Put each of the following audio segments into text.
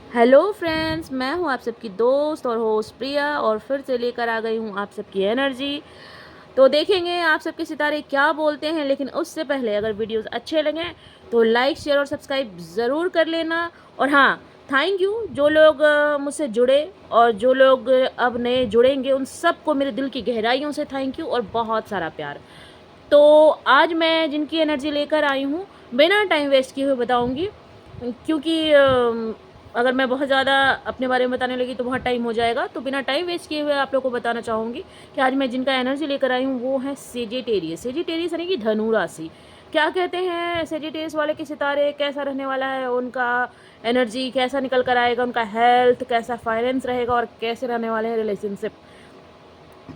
Hello friends, मैं हूं आप सबकी दोस्त और होस्ट प्रिया और फिर से लेकर आ गई हूं आप सबकी एनर्जी। तो देखेंगे आप सबके सितारे क्या बोलते हैं, लेकिन उससे पहले अगर वीडियोस अच्छे लगें तो लाइक शेयर और सब्सक्राइब ज़रूर कर लेना। और हाँ, थैंक यू जो लोग मुझसे जुड़े और जो लोग अब नए जुड़ेंगे, उन सबको मेरे दिल की गहराइयों से थैंक यू और बहुत सारा प्यार। तो आज मैं जिनकी एनर्जी लेकर आई हूँ, बिना टाइम वेस्ट किए हुए बताऊँगी, क्योंकि अगर मैं बहुत ज़्यादा अपने बारे में बताने लगी तो बहुत टाइम हो जाएगा। तो बिना टाइम वेस्ट किए हुए आप लोगों को बताना चाहूँगी कि आज मैं जिनका एनर्जी लेकर आई हूँ वो है सेजिटेरियस। सेजिटेरियस यानी कि धनु राशि। क्या कहते हैं सेजिटेरियस वाले के सितारे, कैसा रहने वाला है उनका एनर्जी, कैसा निकल कर आएगा, उनका हेल्थ कैसा, फाइनेंस रहेगा और कैसे रहने वाले हैं रिलेशनशिप।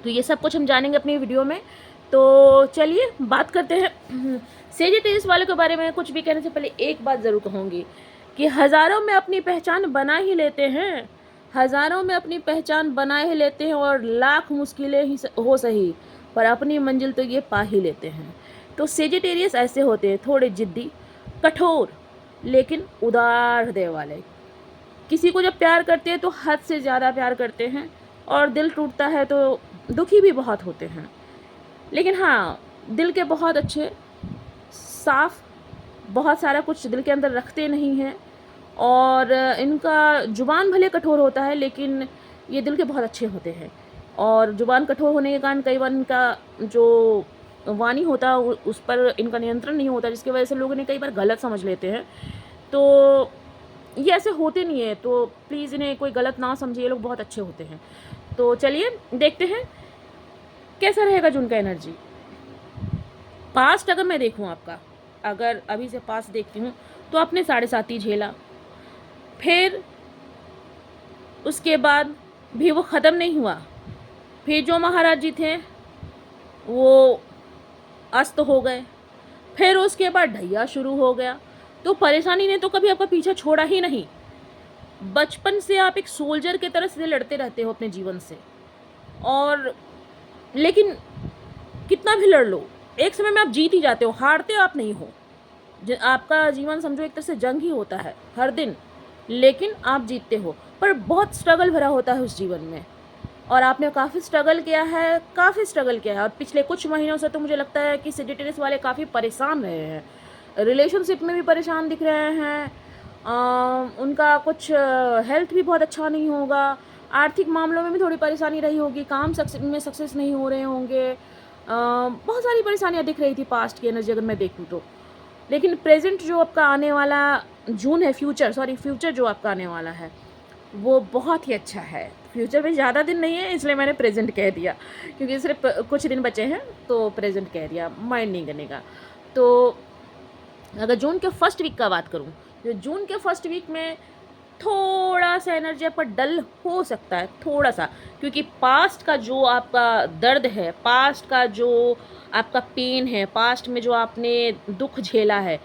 तो ये सब कुछ हम जानेंगे अपनी वीडियो में। तो चलिए बात करते हैं। सेजिटेरियस वाले के बारे में कुछ भी कहने से पहले एक बात ज़रूर कहूँगी कि हज़ारों में अपनी पहचान बना ही लेते हैं, हज़ारों में अपनी पहचान बना ही लेते हैं और लाख मुश्किलें ही हो सही, पर अपनी मंजिल तो ये पा ही लेते हैं। तो सेजिटेरियस ऐसे होते हैं, थोड़े जिद्दी, कठोर, लेकिन उदार हृदय वाले। किसी को जब प्यार करते हैं तो हद से ज़्यादा प्यार करते हैं और दिल टूटता है तो दुखी भी बहुत होते हैं। लेकिन हाँ, दिल के बहुत अच्छे, साफ, बहुत सारा कुछ दिल के अंदर रखते नहीं हैं। और इनका जुबान भले कठोर होता है, लेकिन ये दिल के बहुत अच्छे होते हैं। और जुबान कठोर होने के कारण कई बार इनका जो वाणी होता है उस पर इनका नियंत्रण नहीं होता, जिसकी वजह से लोग इन्हें कई बार गलत समझ लेते हैं। तो ये ऐसे होते नहीं है, तो प्लीज़ इन्हें कोई गलत ना समझिए, ये लोग बहुत अच्छे होते हैं। तो चलिए देखते हैं कैसा रहेगा जून का एनर्जी। पास्ट अगर मैं देखूं आपका, अगर अभी से पास्ट देखती हूँ तो आपने 7.5 झेला, फिर उसके बाद भी वो ख़त्म नहीं हुआ। फिर जो महाराज जी थे वो अस्त हो गए, फिर उसके बाद ढैया शुरू हो गया। तो परेशानी ने तो कभी आपका पीछा छोड़ा ही नहीं। बचपन से आप एक सोल्जर की तरह से लड़ते रहते हो अपने जीवन से, और लेकिन कितना भी लड़ लो, एक समय में आप जीत ही जाते हो, हारते आप नहीं हो। आपका जीवन समझो एक तरह से जंग ही होता है हर दिन, लेकिन आप जीतते हो। पर बहुत स्ट्रगल भरा होता है उस जीवन में, और आपने काफ़ी स्ट्रगल किया है, काफ़ी स्ट्रगल किया है। और पिछले कुछ महीनों से तो मुझे लगता है कि सेजिटेरियस वाले काफ़ी परेशान रहे हैं, रिलेशनशिप में भी परेशान दिख रहे हैं। उनका कुछ हेल्थ भी बहुत अच्छा नहीं होगा, आर्थिक मामलों में भी थोड़ी परेशानी रही होगी, काम में सक्सेस नहीं हो रहे होंगे। बहुत सारी परेशानियां दिख रही थी पास्ट की एनर्जी अगर मैं देखूँ तो। लेकिन प्रेजेंट जो आपका आने वाला जून है, फ्यूचर जो आपका आने वाला है वो बहुत ही अच्छा है। फ्यूचर में ज़्यादा दिन नहीं है, इसलिए मैंने प्रेजेंट कह दिया, क्योंकि सिर्फ कुछ दिन बचे हैं तो प्रेजेंट कह दिया, माइंड नहीं करने का। तो अगर जून के फर्स्ट वीक का बात करूँ, तो जून के फर्स्ट वीक में थोड़ा सा एनर्जी पर डल हो सकता है, थोड़ा सा, क्योंकि पास्ट का जो आपका दर्द है, पास्ट का जो आपका पेन है, पास्ट में जो आपने दुख झेला है,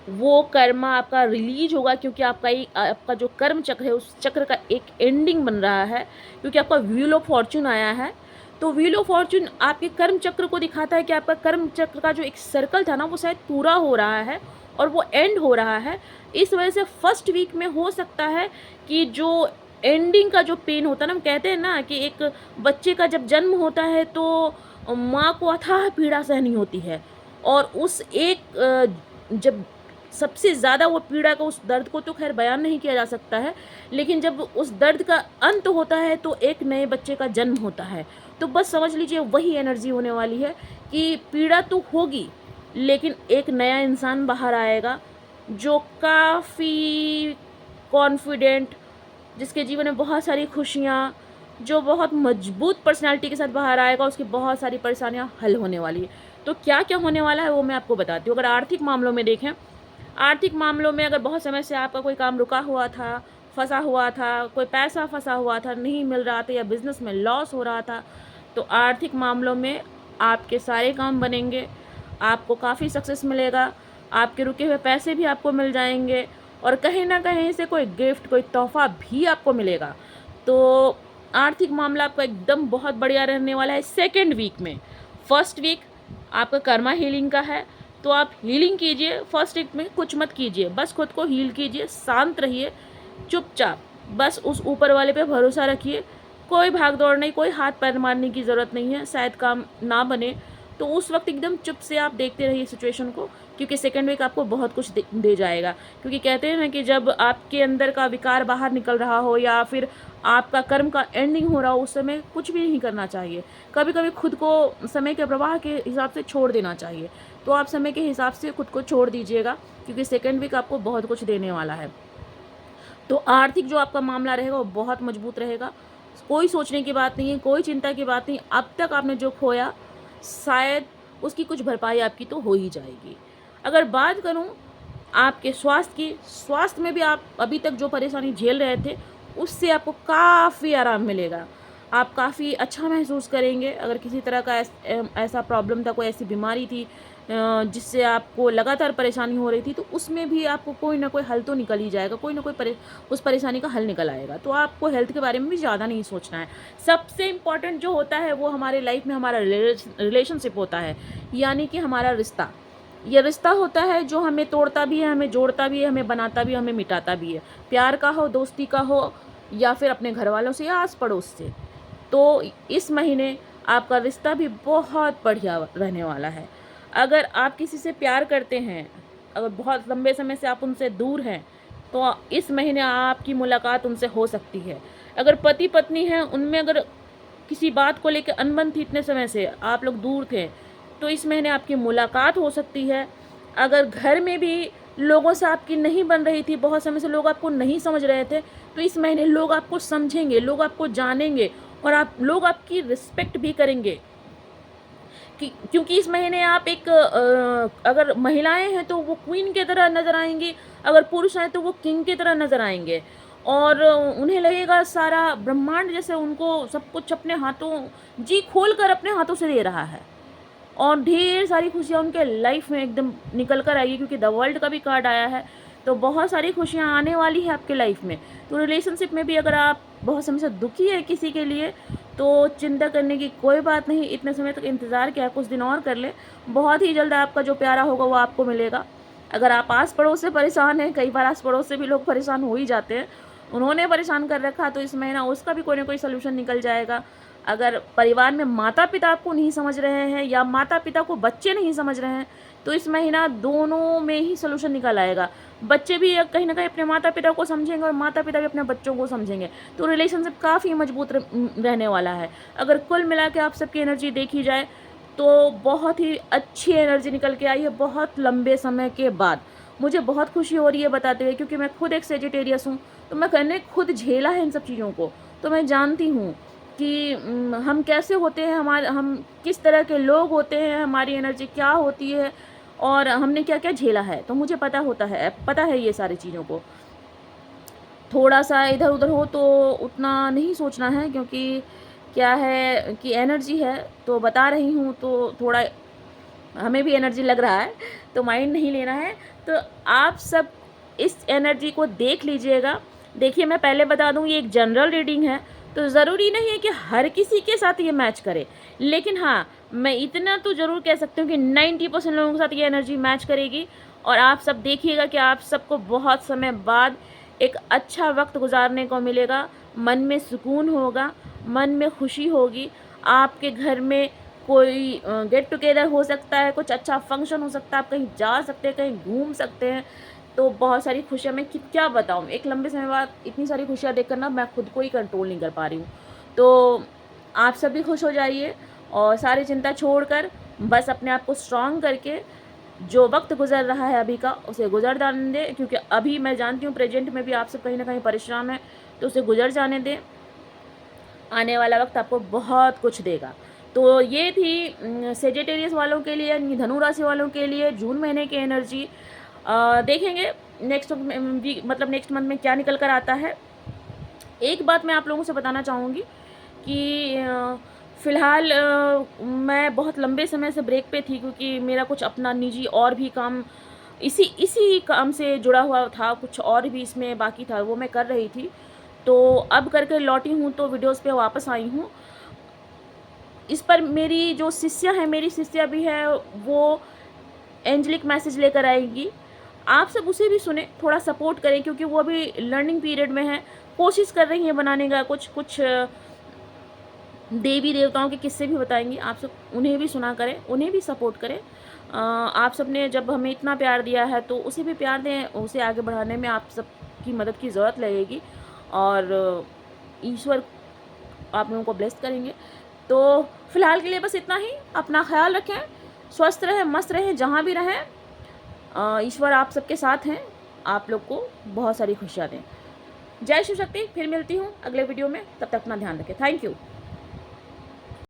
वो कर्मा आपका रिलीज होगा। क्योंकि आपका जो कर्म चक्र है उस चक्र का एक एंडिंग बन रहा है, क्योंकि आपका व्हील ऑफ फॉर्चून आया है। तो व्हील ऑफ फॉर्चून आपके कर्म चक्र को दिखाता है कि आपका कर्म चक्र का जो एक सर्कल था ना, वो शायद पूरा हो रहा है और वो एंड हो रहा है। इस वजह से फर्स्ट वीक में हो सकता है कि जो एंडिंग का जो पेन होता है ना, हम कहते हैं ना कि एक बच्चे का जब जन्म होता है तो माँ को अथाह पीड़ा सहनी होती है, और उस एक जब सबसे ज़्यादा वो पीड़ा का, उस दर्द को तो खैर बयान नहीं किया जा सकता है, लेकिन जब उस दर्द का अंत होता है तो एक नए बच्चे का जन्म होता है। तो बस समझ लीजिए वही एनर्जी होने वाली है कि पीड़ा तो होगी, लेकिन एक नया इंसान बाहर आएगा जो काफ़ी कॉन्फिडेंट, जिसके जीवन में बहुत सारी खुशियाँ, जो बहुत मजबूत पर्सनालिटी के साथ बाहर आएगा, उसकी बहुत सारी परेशानियाँ हल होने वाली है। तो क्या क्या होने वाला है वो मैं आपको बताती हूँ। अगर आर्थिक मामलों में देखें, आर्थिक मामलों में अगर बहुत समय से आपका कोई काम रुका हुआ था, फंसा हुआ था, कोई पैसा फंसा हुआ था, नहीं मिल रहा था, या बिज़नेस में लॉस हो रहा था, तो आर्थिक मामलों में आपके सारे काम बनेंगे, आपको काफ़ी सक्सेस मिलेगा, आपके रुके हुए पैसे भी आपको मिल जाएंगे, और कहीं ना कहीं से कोई गिफ्ट, कोई तोहफा भी आपको मिलेगा। तो आर्थिक मामला आपका एकदम बहुत बढ़िया रहने वाला है सेकेंड वीक में। फर्स्ट वीक आपका कर्मा हीलिंग का है, तो आप हीलिंग कीजिए। फर्स्ट वीक में कुछ मत कीजिए, बस खुद को हील कीजिए, शांत रहिए, चुपचाप बस उस ऊपर वाले पे भरोसा रखिए, कोई भाग दौड़ नहीं, कोई हाथ पैर मारने की ज़रूरत नहीं है। शायद काम ना बने तो उस वक्त एकदम चुप से आप देखते रहिए सिचुएशन को, क्योंकि सेकेंड वीक आपको बहुत कुछ दे जाएगा। क्योंकि कहते हैं ना कि जब आपके अंदर का विकार बाहर निकल रहा हो या फिर आपका कर्म का एंडिंग हो रहा हो, उस समय कुछ भी नहीं करना चाहिए। कभी कभी खुद को समय के प्रवाह के हिसाब से छोड़ देना चाहिए। तो आप समय के हिसाब से खुद को छोड़ दीजिएगा, क्योंकि सेकेंड वीक आपको बहुत कुछ देने वाला है। तो आर्थिक जो आपका मामला रहेगा वो बहुत मजबूत रहेगा। कोई सोचने की बात नहीं है, कोई चिंता की बात नहीं। अब तक आपने जो खोया शायद उसकी कुछ भरपाई आपकी तो हो ही जाएगी। अगर बात करूं आपके स्वास्थ्य की, स्वास्थ्य में भी आप अभी तक जो परेशानी झेल रहे थे उससे आपको काफ़ी आराम मिलेगा। आप काफ़ी अच्छा महसूस करेंगे। अगर किसी तरह का ऐसा प्रॉब्लम था, कोई ऐसी बीमारी थी जिससे आपको लगातार परेशानी हो रही थी, तो उसमें भी आपको कोई ना कोई हल तो निकल ही जाएगा, कोई ना कोई उस परेशानी का हल निकल आएगा। तो आपको हेल्थ के बारे में भी ज़्यादा नहीं सोचना है। सबसे इम्पॉर्टेंट जो होता है वो हमारे लाइफ में हमारा रिलेशनशिप होता है, यानी कि हमारा रिश्ता। ये रिश्ता होता है जो हमें तोड़ता भी है, हमें जोड़ता भी है, हमें बनाता भी है, हमें मिटाता भी है। प्यार का हो, दोस्ती का हो, या फिर अपने घर वालों से या आस पड़ोस से। तो इस महीने आपका रिश्ता भी बहुत बढ़िया रहने वाला है। अगर आप किसी से प्यार करते हैं, अगर बहुत लंबे समय से आप उनसे दूर हैं, तो इस महीने आपकी मुलाकात उनसे हो सकती है। अगर पति पत्नी हैं, उनमें अगर किसी बात को लेकर अनबन थी, इतने समय से आप लोग दूर थे, तो इस महीने आपकी मुलाकात हो सकती है। अगर घर में भी लोगों से आपकी नहीं बन रही थी, बहुत समय से लोग आपको नहीं समझ रहे थे, तो इस महीने लोग आपको समझेंगे, लोग आपको जानेंगे और लोग आपकी रिस्पेक्ट भी करेंगे। क्योंकि इस महीने आप एक अगर महिलाएं हैं तो वो क्वीन की तरह नज़र आएंगी, अगर पुरुष हैं तो वो किंग की तरह नज़र आएंगे। और उन्हें लगेगा सारा ब्रह्मांड जैसे उनको सब कुछ अपने हाथों, जी खोल कर अपने हाथों से दे रहा है। और ढेर सारी खुशियाँ उनके लाइफ में एकदम निकल कर आएगी, क्योंकि द वर्ल्ड का भी कार्ड आया है। तो बहुत सारी खुशियाँ आने वाली है आपके लाइफ में। तो रिलेशनशिप में भी अगर आप बहुत समय से दुखी है किसी के लिए, तो चिंता करने की कोई बात नहीं। इतने समय तक इंतज़ार किया, कुछ दिन और कर ले, बहुत ही जल्द आपका जो प्यारा होगा वो आपको मिलेगा। अगर आप आस पड़ोस से परेशान हैं, कई बार आस पड़ोस से भी लोग परेशान हो ही जाते हैं, उन्होंने परेशान कर रखा, तो इस महीना उसका भी कोई ना कोई सोल्यूशन निकल जाएगा। अगर परिवार में माता पिता आपको नहीं समझ रहे हैं या माता पिता को बच्चे नहीं समझ रहे हैं, तो इस महीना दोनों में ही सोल्यूशन निकल आएगा। बच्चे भी कहीं ना कहीं अपने माता पिता को समझेंगे और माता पिता भी अपने बच्चों को समझेंगे। तो रिलेशनशिप काफ़ी मजबूत रहने वाला है। अगर कुल मिला के आप सबकी एनर्जी देखी जाए तो बहुत ही अच्छी एनर्जी निकल के आई है बहुत लंबे समय के बाद। मुझे बहुत खुशी हो रही है बताते हुए, क्योंकि मैं खुद एक सेजिटेरियस हूँ, तो मैं मैंने खुद झेला है इन सब चीज़ों को। तो मैं जानती हूँ कि हम कैसे होते हैं, हम किस तरह के लोग होते हैं, हमारी एनर्जी क्या होती है और हमने क्या क्या झेला है। तो मुझे पता है ये सारी चीज़ों को। थोड़ा सा इधर उधर हो तो उतना नहीं सोचना है, क्योंकि क्या है कि एनर्जी है तो बता रही हूँ, तो थोड़ा हमें भी एनर्जी लग रहा है, तो माइंड नहीं लेना है। तो आप सब इस एनर्जी को देख लीजिएगा। देखिए, मैं पहले बता दूं, ये एक जनरल रीडिंग है, तो ज़रूरी नहीं है कि हर किसी के साथ ये मैच करे। लेकिन हाँ, मैं इतना तो ज़रूर कह सकती हूँ कि 90% लोगों के साथ ये एनर्जी मैच करेगी। और आप सब देखिएगा कि आप सबको बहुत समय बाद एक अच्छा वक्त गुजारने को मिलेगा। मन में सुकून होगा, मन में खुशी होगी। आपके घर में कोई गेट टुगेदर हो सकता है, कुछ अच्छा फंक्शन हो सकता है, आप कहीं जा सकते हैं, कहीं घूम सकते हैं। तो बहुत सारी खुशियाँ, मैं क्या बताऊँ, एक लंबे समय बाद इतनी सारी खुशियाँ देखकर ना मैं खुद को ही कंट्रोल नहीं कर पा रही हूँ। तो आप सब भी खुश हो जाइए और सारी चिंता छोड़कर बस अपने आप को स्ट्रॉन्ग करके जो वक्त गुजर रहा है अभी का, उसे गुजर जाने दें। क्योंकि अभी मैं जानती हूँ प्रेजेंट में भी आप सब कहीं ना कहीं परेशान हैं, तो उसे गुजर जाने दें। आने वाला वक्त आपको बहुत कुछ देगा। तो ये थी सेजिटेरियस वालों के लिए, यानी धनु राशि वालों के लिए जून महीने की एनर्जी। देखेंगे नेक्स्ट वीक, मतलब नेक्स्ट मंथ में क्या निकल कर आता है। एक बात मैं आप लोगों से बताना चाहूँगी कि फ़िलहाल मैं बहुत लंबे समय से ब्रेक पे थी, क्योंकि मेरा कुछ अपना निजी और भी काम इसी काम से जुड़ा हुआ था, कुछ और भी इसमें बाकी था, वो मैं कर रही थी। तो अब करके लौटी हूँ, तो वीडियोस पे वापस आई हूँ। इस पर मेरी जो शिष्या है, मेरी शिष्या भी है, वो एंजेलिक मैसेज लेकर आएगी। आप सब उसे भी सुने, थोड़ा सपोर्ट करें, क्योंकि वो अभी लर्निंग पीरियड में है, कोशिश कर रही हैं बनाने का। कुछ कुछ देवी देवताओं के किस्से भी बताएंगी, आप सब उन्हें भी सुना करें, उन्हें भी सपोर्ट करें। आप सब ने जब हमें इतना प्यार दिया है तो उसे भी प्यार दें, उसे आगे बढ़ाने में आप सब की मदद की ज़रूरत लगेगी, और ईश्वर आप लोगों को ब्लेस करेंगे। तो फिलहाल के लिए बस इतना ही। अपना ख्याल रखें, स्वस्थ रहें, मस्त रहें, जहाँ भी रहें। ईश्वर आप सबके साथ हैं, आप लोग को बहुत सारी खुशियाँ दें। जय शिव शक्ति। फिर मिलती हूँ अगले वीडियो में, तब तक अपना ध्यान रखें। Thank you.